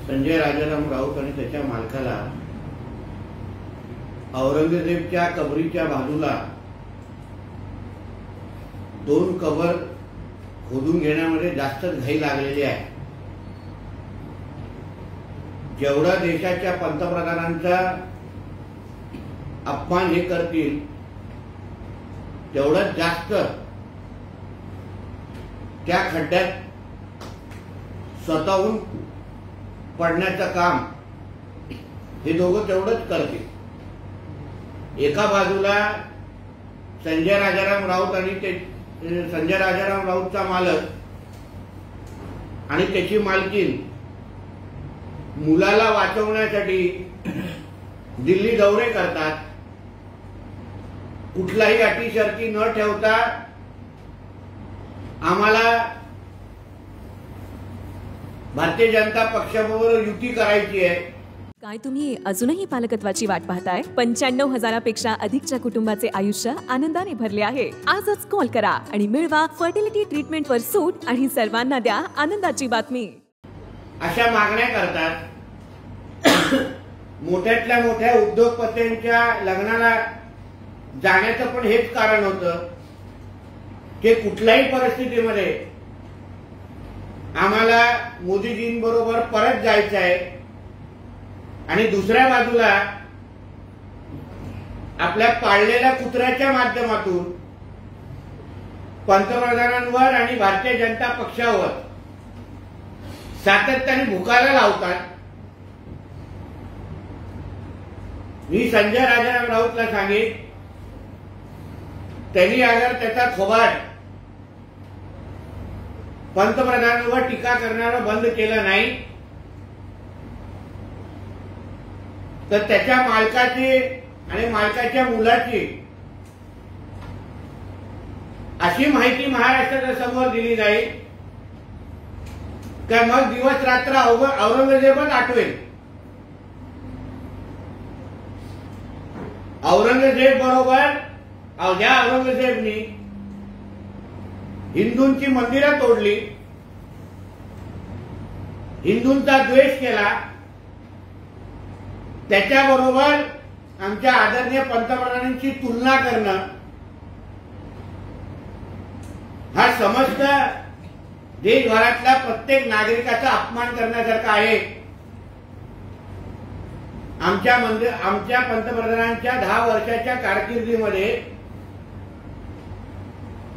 संजय राजाराम राऊत आणि त्याच्या मालकाला औरंगजेबच्या कबरीच्या बाजूला 2 कबर खोदून घेण्यामध्ये जास्तच घाई लागलेली आहे। जेवढा देशाच्या पंतप्रधानांचा अपमान हे करतील तेवढंच जास्त त्या खड्ड्यात स्वतःहून पडण्याचं काम हे दोघं तेवढंच करतील। एका बाजूला संजय राजाराम राऊत आणि संजय राजाराम राऊतचा मालक आणि त्याची मालकीन मुलाला वाचवण्यासाठी दिल्ली दौरे करतात। कुठलाही अटी शर्ती न ठेवता आम्हाला भारतीय जनता पक्षाबरोबर युती करायची आहे। काय तुम्ही अजूनही पालकत्वाची वाट पाहताय? 95,000पेक्षा अधिकच्या कुटुंबाचे आयुष्य आनंदाने भरले आहे। आजच कॉल करा आणि मिळवा फर्टिलिटी ट्रीटमेंटवर सूट आणि सर्वांना द्या आनंदाची बातमी। अशा मागण्या करतात। मोठ्यातल्या मोठ्या उद्योगपत्यांच्या लग्नाला जाण्याचं पण हेच कारण होतं की कुठल्याही परिस्थितीमध्ये आम्हाला मोदीजींबरोबर परत जायचं आहे आणि दुसऱ्या बाजूला आपल्या पाळलेल्या कुत्र्याच्या माध्यमातून पंतप्रधानांवर आणि भारतीय जनता पक्षावर सातत्याने भुकायला लावतात। मी संजय राजाराम राऊतला सांगेन, त्यांनी अगर त्याचा थोबाड पंतप्रधानांवर टीका करणारं बंद केलं नाही तर त्याच्या मालकाची आणि मालकाच्या मुलाची अशी माहिती महाराष्ट्राच्या समोर दिली जाईल का मग दिवस रात्र औरंगजेबच आठवेल। औरंगजेब बरोबर ज्या औरंगजेबनी हिंदूंची मंदिरं तोडली, हिंदूंचा द्वेष केला, त्याच्याबरोबर आमच्या आदरणीय पंतप्रधानांची तुलना करणं हा समस्त देशभरातल्या प्रत्येक नागरिकाचा अपमान करण्यासारखा आहे। आमच्या पंतप्रधानांच्या 10 वर्षाच्या कारकिर्दीमध्ये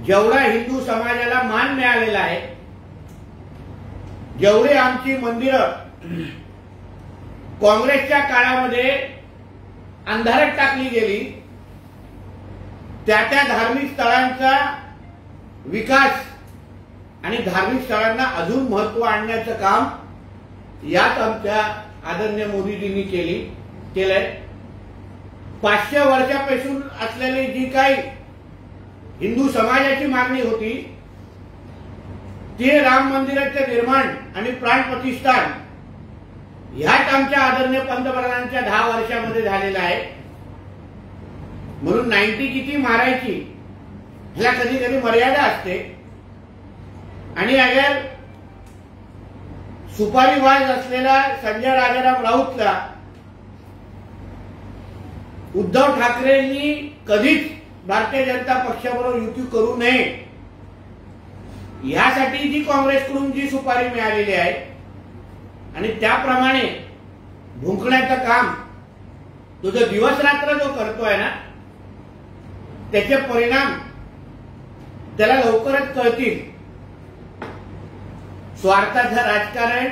जेवढा हिंदू समाजाला मान मिळालेला आहे, जेवढी आमची मंदिरं काँग्रेसच्या काळामध्ये अंधारात टाकली गेली, त्या धार्मिक स्थळांचा विकास आणि धार्मिक स्थळांना अजून महत्त्व आणण्याचं काम यात आमच्या आदरणीय मोदीजींनी केलंय। 500 वर्षापासून असलेली जी काही हिंदू समाजाची मागणी होती ते राम मंदिराचे निर्माण आणि प्राण प्रतिष्ठान ह्याच आमच्या आदरणीय पंतप्रधानांच्या 10 वर्षामध्ये झालेला आहे। म्हणून 90 किती मारायची ह्याला कधी कधी मर्यादा असते आणि अगर सुपारीबाज असलेला संजय राजाराम राऊतला उद्धव ठाकरेंनी कधीच भारतीय जनता पक्षाबरोबर युती करू नये यासाठी जी काँग्रेसकडून जी सुपारी मिळालेली आहे आणि त्याप्रमाणे भुंकण्याचं काम तो जो दिवस रात्र जो करतोय ना त्याचे परिणाम त्याला लवकरच कळतील। स्वार्थाचं राजकारण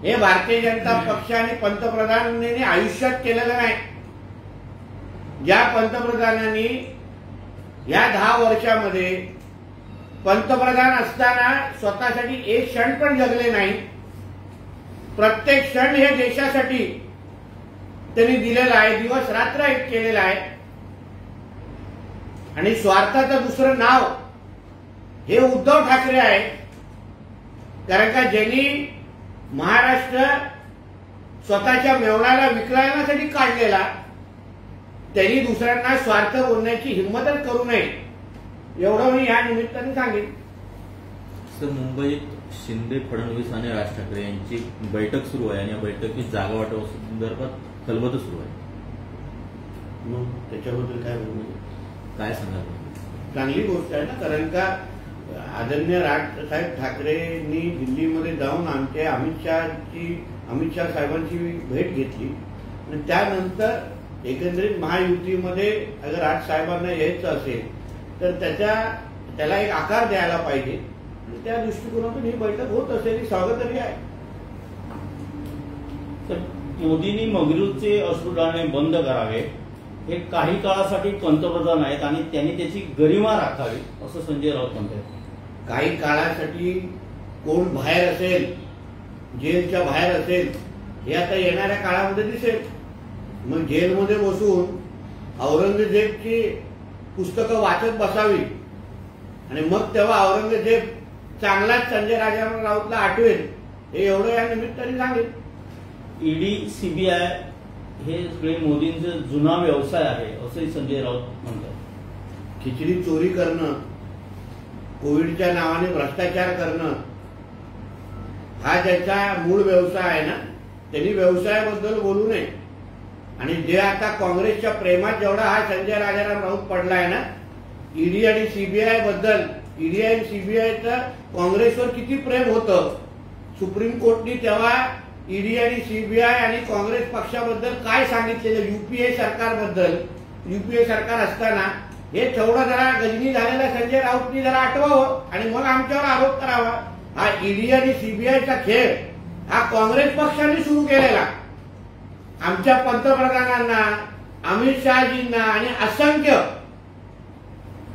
हे भारतीय जनता पक्ष आणि पंतप्रधानांनी आयुष्यात केलेलं नाही। ज्या पंतप्रधानांनी या 10 वर्षामध्ये पंतप्रधान असताना स्वतःसाठी एक क्षण पण जगले नाही, प्रत्येक क्षण हे देशासाठी त्यांनी दिलेला आहे, दिवस रात्र एक केलेला आहे आणि स्वार्थाचं दुसरं नाव हे उद्धव ठाकरे आहे। कारण का ज्यांनी महाराष्ट्र स्वतःच्या मेवण्याला विकण्यासाठी काढलेला त्यांनी दुसऱ्यांना स्वार्थ बोलण्याची हिंमतच करू नये एवढं मी या निमित्ताने सांगेन। सर, मुंबईत शिंदे, फडणवीस आणि राज ठाकरे यांची बैठक सुरू आहे आणि या बैठकीत जागा वाटपासंदर्भात खलबत सुरू आहे. मग त्याच्याबद्दल काय काय सांगाल? चांगली गोष्ट आहे ना, कारण का आदरणीय राजसाहेब ठाकरेंनी दिल्लीमध्ये जाऊन आमच्या अमित शाह साहेबांची भेट घेतली आणि त्यानंतर एकंदरीत महायुतीमध्ये अगर राजसाहेबांना यायचं असेल तर त्याला एक आकार द्यायला पाहिजे आणि त्या दृष्टिकोनातून ही बैठक होत असेल, ही स्वागतार्ह आहे. तर मोदींनी मगरूचे अश्रू डाळणे बंद करावे, हे काही काळासाठी पंतप्रधान आहेत आणि त्यांनी त्याची गरिमा राखावी असं संजय राऊत म्हणतात. काही काळासाठी कोण बाहेर असेल, जेलच्या बाहेर असेल, हे आता येणाऱ्या काळामध्ये दिसेल. मग जेलमध्ये बसून औरंगजेबची पुस्तकं वाचत बसावी आणि मग तेव्हा औरंगजेब चांगलाच संजय राऊतला आठवेल, हे एवढं या निमित्ताने सांगेल. ईडी, सीबीआय हे सगळे मोदींचा जुना व्यवसाय आहे असंही संजय राऊत म्हणतात. खिचडी चोरी करणं, कोविडच्या नावाने भ्रष्टाचार करणं हा ज्याचा मूळ व्यवसाय आहे ना, त्यांनी व्यवसायाबद्दल बोलू नये. आणि जे आता काँग्रेसच्या प्रेमात जेवढा हा संजय राऊत पडलाय ना, ईडी आणि सीबीआय बद्दल, ईडी आणि सीबीआयचं काँग्रेसवर किती प्रेम होतं. सुप्रीम कोर्टनी तेव्हा ईडी आणि सीबीआय आणि काँग्रेस पक्षाबद्दल काय सांगितलेलं, यूपीए सरकारबद्दल, यूपीए सरकार असताना हे तेवढं जरा गजनी झालेला संजय राऊतनी जरा आठवावं आणि मग आमच्यावर आरोप करावा. हा ईडी आणि सीबीआयचा खेळ हा काँग्रेस पक्षाने सुरू केलेला. आमच्या पंतप्रधानांना, अमित शहाजींना आणि असंख्य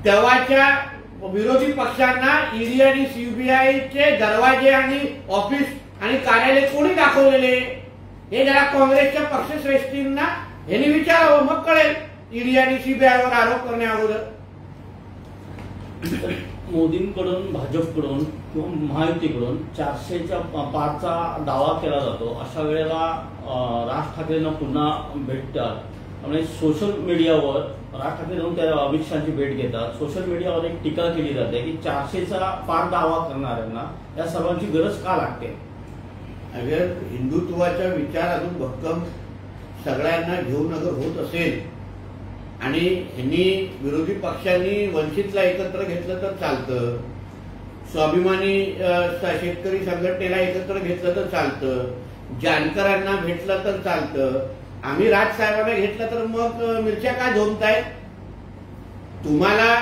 तेव्हाच्या विरोधी पक्षांना ईडी आणि सीबीआयचे दरवाजे आणि ऑफिस आणि कार्यालय कोणी दाखवलेले, हे जरा काँग्रेसच्या पक्षश्रेष्ठींना यांनी विचारावं, मग कळेल ईडी आणि सीबीआयवर आरोप करण्या अगोदर. मोदींकडून, भाजपकडून किंवा महायुतीकडून 400च्या पारचा दावा केला जातो. अशा वेळेला राज ठाकरेंना पुन्हा भेटतात. त्यामुळे सोशल मीडियावर राज ठाकरे जाऊन त्या अमित शहाची भेट घेतात. सोशल मीडियावर एक टीका केली जाते की 400चा पार दावा करणाऱ्यांना या सर्वांची गरज का लागते. अगर हिंदुत्वाचा विचार अजून भक्कम सगळ्यांना घेऊन अगर होत असेल आणि ह्यांनी विरोधी पक्षांनी वंचितला एकत्र घेतलं तर चालतं, स्वाभिमानी शेतकरी संघटनेला एकत्र घेतलं तर चालतं, जानकरांना भेटलं तर चालतं, आम्ही राजसाहेबांना घेतलं तर मग मिरच्या का झोमताय. तुम्हाला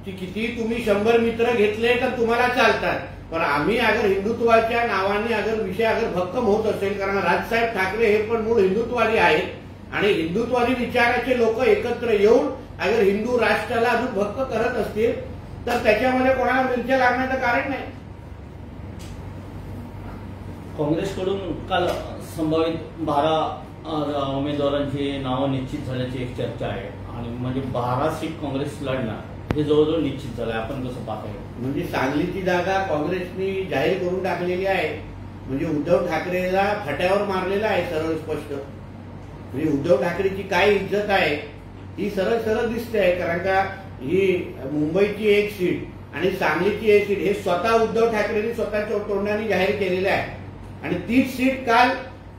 किती तुम्ही 100 मित्र घेतले तर तुम्हाला चालतात, पण आम्ही अगर हिंदुत्वाच्या नावाने अगर विषय अगर भक्कम होत असेल, कारण राजसाहेब ठाकरे हे पण मूळ हिंदुत्ववादी आहेत आणि हिंदुत्ववादी विचाराचे लोक एकत्र येऊन अगर हिंदू राष्ट्राला अजून भक्क करत असतील तर त्याच्यामध्ये कोणाला मिरच्या लागण्याचं कारण नाही. काँग्रेसकडून काल संभावित 12 उमेदवारांची नावं निश्चित झाल्याची एक चर्चा आहे आणि म्हणजे 12 सीट काँग्रेस लढणार हे जवळजवळ निश्चित झालंय. आपण कसं पाहताय? म्हणजे सांगलीची जागा काँग्रेसनी जाहीर करून टाकलेली आहे. म्हणजे उद्धव ठाकरेला फट्यावर मारलेला आहे सरळ स्पष्ट. म्हणजे उद्धव ठाकरेची काय इज्जत आहे ही सरळ सरळ दिसते आहे. कारण का ही मुंबईची एक सीट आणि सांगलीची एक सीट हे स्वतः उद्धव ठाकरेंनी स्वतःच्या तोंडाने जाहीर केलेले आहे आणि तीच सीट काल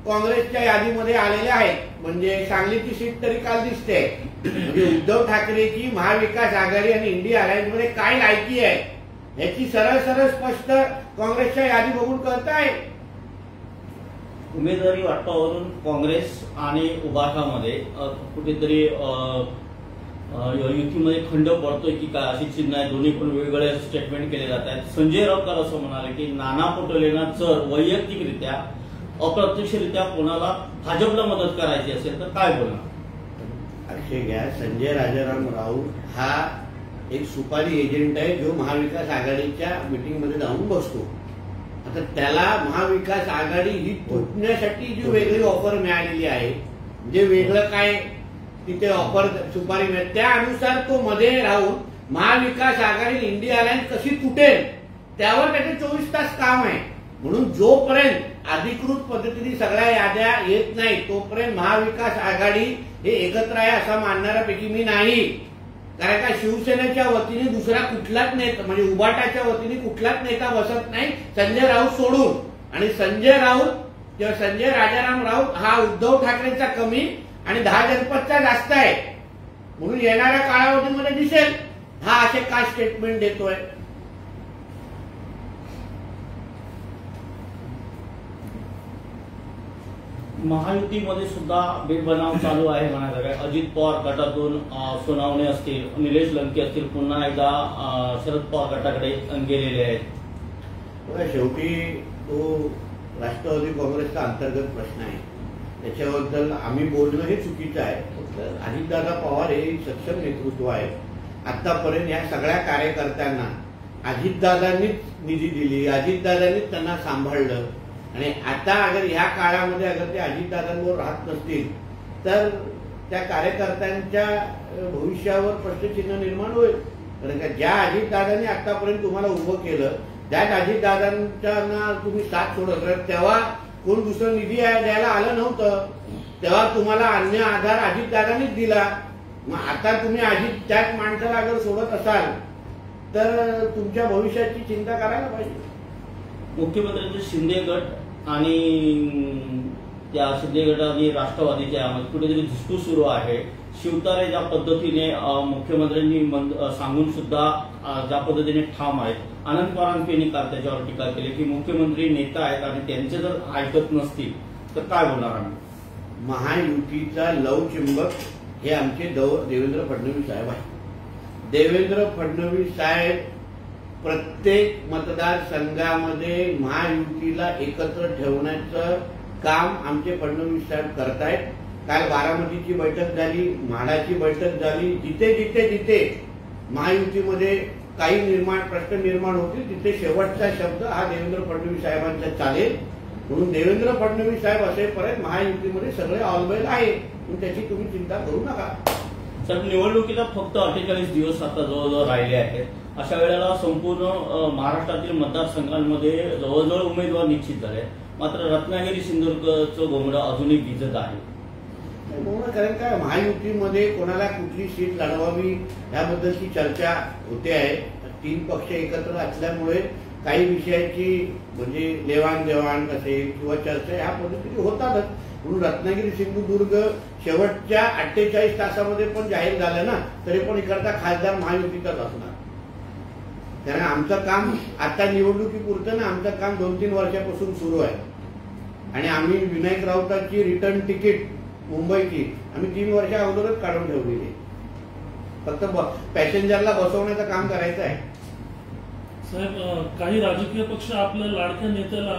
काँग्रेसच्या यादीमध्ये आलेल्या आहेत. म्हणजे सांगलीची सीट तरी काल दिसते. म्हणजे उद्धव ठाकरेची महाविकास आघाडी आणि इंडिया अलायन्समध्ये काय लायकी आहे याची सरळ सरळ स्पष्ट काँग्रेसच्या यादी बघून कळत आहे. उमेदवारी वाटपावरून काँग्रेस आणि उभाठामध्ये कुठेतरी युतीमध्ये खंड पडतोय की काय अशी चिन्ह आहे. दोन्ही पण वेगवेगळे स्टेटमेंट केले जात आहेत. संजय राऊत काल असं म्हणाले की नाना पटोलेंना जर वैयक्तिकरित्या अप्रत्यक्षरित्या कोणाला भाजपला मदत करायची असेल तर काय बोलणार. अक्षय घ्या, संजय राऊत हा एक सुपारी एजंट आहे जो महाविकास आघाडीच्या मीटिंगमध्ये जाऊन बसतो. आता त्याला महाविकास आघाडी ही तुटण्यासाठी जी वेगळी ऑफर मिळालेली आहे, जे वेगळं काय तिथे ऑफर सुपारी मिळते त्यानुसार तो मध्ये राहून महाविकास आघाडी इंडिया अलायन्स कशी तुटेल त्यावर त्याचे 24 तास काम आहे. म्हणून जोपर्यंत अधिकृत पद्धतीने सगळ्या याद्या येत नाही तोपर्यंत महाविकास आघाडी हे एकत्र आहे असं मानणाऱ्यापैकी मी नाही. कारण का शिवसेनेच्या वतीने दुसरा कुठलाच नेता म्हणजे उभाटाच्या वतीने कुठलाच नेता बसत नाही संजय राऊत सोडून. आणि संजय राऊत किंवा संजय राजाराम राऊत हा उद्धव ठाकरेंचा कमी आणि 10 जनपदचा जास्त आहे. म्हणून येणाऱ्या कालावधीमध्ये दिसेल हा असे काय स्टेटमेंट देतोय. महायुतीमध्ये सुद्धा बेबनाव चालू आहे म्हणायला काय. अजित पवार गटातून सोनावणे असतील, निलेश लंके असतील, पुन्हा एकदा शरद पवार गटाकडे गेलेले आहेत. शेवटी तो राष्ट्रवादी काँग्रेसचा अंतर्गत प्रश्न आहे. त्याच्याबद्दल आम्ही बोलणं हे चुकीचं आहे. अजितदादा पवार हे सक्षम नेतृत्व आहे. आतापर्यंत या सगळ्या कार्यकर्त्यांना अजितदादांनीच निधी दिली, अजितदादांनीच त्यांना सांभाळलं. आणि आता अगर ह्या काळामध्ये अगर ते अजितदादांवर राहत नसतील तर त्या कार्यकर्त्यांच्या भविष्यावर प्रश्नचिन्ह निर्माण होईल. कारण का ज्या अजितदादांनी आतापर्यंत तुम्हाला उभं केलं, त्याच अजितदादांना तुम्ही साथ सोडत तेव्हा कोण दुसरं निधी द्यायला आलं नव्हतं. तेव्हा तुम्हाला अन्य आधार अजितदादांनीच दिला. मग आता तुम्ही त्याच माणसाला अगर सोडत असाल तर तुमच्या भविष्याची चिंता करायला पाहिजे. मुख्यमंत्र्यांचे शिंदे गट आणि त्या शिंदे गट आणि राष्ट्रवादीच्या यामध्ये कुठेतरी धुसफूस सुरू आहे. शिवतारे ज्या पद्धतीने मुख्यमंत्र्यांनी सांगून सुद्धा ज्या पद्धतीने ठाम आहेत. अनंत परांजपेंनी काल त्याच्यावर टीका केली की मुख्यमंत्री नेता आहेत आणि त्यांचे जर ऐकत नसतील तर काय बोलणार आम्ही. महायुतीचा लवचिंबक हे आमचे देवेंद्र फडणवीस साहेब आहेत. देवेंद्र फडणवीस साहेब प्रत्येक मतदारसंघामध्ये महायुतीला एकत्र ठेवण्याचं काम आमचे फडणवीस साहेब करतायत. काल बारामतीची बैठक झाली, म्हाडाची बैठक झाली. जिथे जिथे जिथे महायुतीमध्ये काही प्रश्न निर्माण होतील तिथे शेवटचा शब्द हा देवेंद्र फडणवीस साहेबांचा चालेल. म्हणून देवेंद्र फडणवीस साहेब असेपर्यंत महायुतीमध्ये सगळे ऑलवेल आहे. त्याची तुम्ही चिंता करू नका. सर, निवडणुकीला फक्त 48 दिवस आता जवळजवळ राहिले आहेत. अशा वेळेला संपूर्ण महाराष्ट्रातील मतदारसंघांमध्ये जवळजवळ उमेदवार निश्चित झाले. मात्र रत्नागिरी सिंधुदुर्गचं घोंगडं अजूनही भिजत आहे. कारण काय महायुतीमध्ये कोणाला कुठली सीट लढवावी याबद्दलची चर्चा होते आहे. 3 पक्ष एकत्र असल्यामुळे काही विषयाची म्हणजे देवाणघेवाण असेल किंवा चर्चा ह्या पद्धतीने होतातच. म्हणून रत्नागिरी सिंधुदुर्ग शेवटच्या 48 तासामध्ये पण जाहीर झालं ना तरी पण इकडचा खासदार महायुतीचाच असणार. कारण आमचं काम आता निवडणुकीपुरतं ना आमचं काम 2-3 वर्षापासून सुरू आहे. आणि आम्ही विनायक राऊतांची रिटर्न तिकीट मुंबईची आम्ही 3 वर्ष अगोदरच काढून ठेवलेली. फक्त पॅसेंजरला बसवण्याचं काम करायचं आहे. साहेब, काही राजकीय पक्ष आपल्या लाडक्या नेत्याला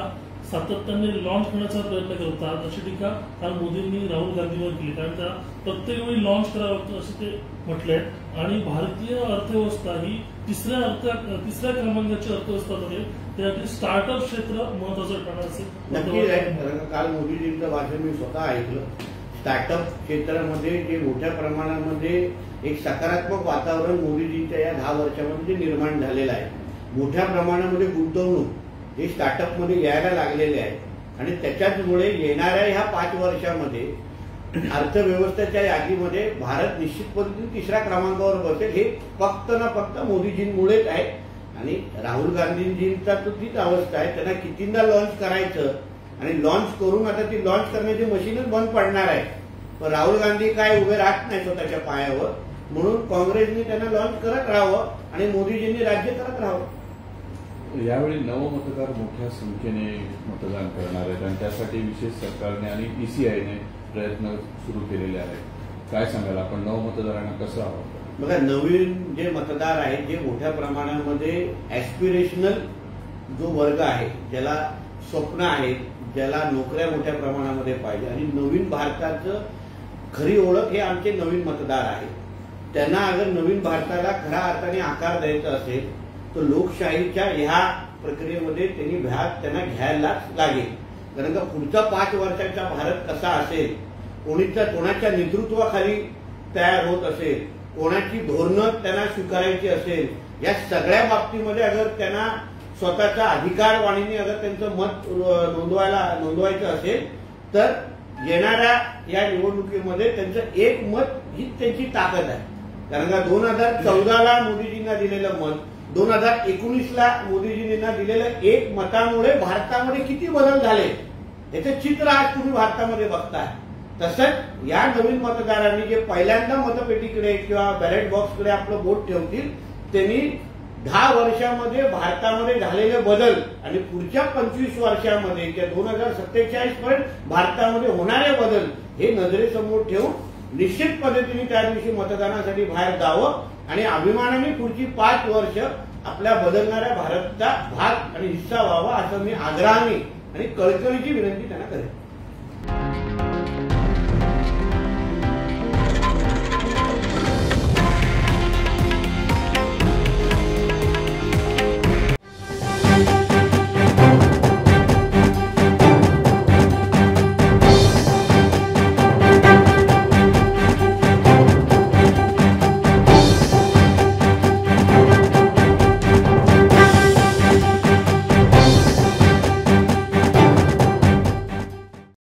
सातत्याने लॉन्च करण्याचा प्रयत्न करतात अशी टीका काल मोदींनी राहुल गांधीवर केली. कारण त्या प्रत्येक वेळी लॉन्च करावं असं ते म्हटलंय. आणि भारतीय अर्थव्यवस्था ही तिसऱ्या क्रमांकाची अर्थव्यवस्था नव्हे, त्यासाठी स्टार्टअप क्षेत्र महत्वाचं ठरणार असेल. नक्कीच आहे. काल मोदीजींचं भाषण मी स्वतः ऐकलं. स्टार्टअप क्षेत्रामध्ये जे मोठ्या प्रमाणामध्ये एक सकारात्मक वातावरण मोदीजींच्या या 10 वर्षामध्ये जे निर्माण झालेलं आहे. मोठ्या प्रमाणामध्ये गुंतवणूक हे स्टार्टअपमध्ये यायला लागलेले आहे. आणि त्याच्याचमुळे येणाऱ्या ह्या 5 वर्षामध्ये अर्थव्यवस्थेच्या यादीमध्ये भारत निश्चित पद्धतीने 3ऱ्या क्रमांकावर बसेल. हे फक्त ना फक्त मोदीजींमुळेच आहे. आणि राहुल गांधीजींचा तर तीच अवस्था आहे. त्यांना कितींदा लॉन्च करायचं आणि लॉन्च करून आता ती लॉन्च करण्याची मशीनच बंद पडणार आहे. पण राहुल गांधी काय उभे राहत नाही स्वतःच्या पायावर. म्हणून काँग्रेसने त्यांना लॉन्च करत राहावं आणि मोदीजींनी राज्य करत राहावं. यावेळी नवमतदार मोठ्या संख्येने मतदान करणार आहेत आणि त्यासाठी विशेष सरकारने आणि ईसीआयने प्रयत्न सुरू केलेले आहेत. काय सांगाल आपण नवमतदारांना कसं हवं? बघा, नवीन जे मतदार आहेत जे मोठ्या प्रमाणामध्ये ऍस्पिरेशनल जो वर्ग आहे, ज्याला स्वप्न आहेत, ज्याला नोकऱ्या मोठ्या प्रमाणामध्ये पाहिजे आणि नवीन भारताचं खरी ओळख हे आमचे नवीन मतदार आहेत. त्यांना अगर नवीन भारताला खऱ्या अर्थाने आकार द्यायचा असेल तर लोकशाहीच्या ह्या प्रक्रियेमध्ये त्यांना घ्यायलाच लागेल. कारण का पुढचा 5 वर्षाचा भारत कसा असेल, कोणाच्या नेतृत्वाखाली तयार होत असेल, कोणाची धोरणं त्यांना स्वीकारायची असेल, या सगळ्या बाबतीमध्ये अगर त्यांना स्वतःच्या अधिकारवाणीने अगर त्यांचं मत नोंदवायचं असेल तर येणाऱ्या या निवडणुकीमध्ये त्यांचं एक मत हीच त्यांची ताकद आहे. कारण का 2014ला मोदीजींना दिलेलं मत, 2019ला मोदीजींना दिलेलं एक मतामुळे भारतामध्ये किती बदल झाले याचं चित्र आज तुम्ही भारतामध्ये बघताय. तसंच या नवीन मतदारांनी जे पहिल्यांदा मतपेटीकडे किंवा बॅलेट बॉक्सकडे आपलं बोट ठेवतील त्यांनी 10 वर्षामध्ये भारतामध्ये झालेले बदल आणि पुढच्या 25 वर्षामध्ये किंवा 2047 पर्यंत भारतामध्ये होणारे बदल हे नजरेसमोर ठेवून निश्चित पद्धतीने त्या दिवशी मतदानासाठी बाहेर जावं आणि अभिमानाने पुढची 5 वर्ष आपल्या बदलणाऱ्या भारताचा भाग आणि हिस्सा व्हावा असं मी आग्रहाने आणि कळकळीची विनंती त्यांना करेन.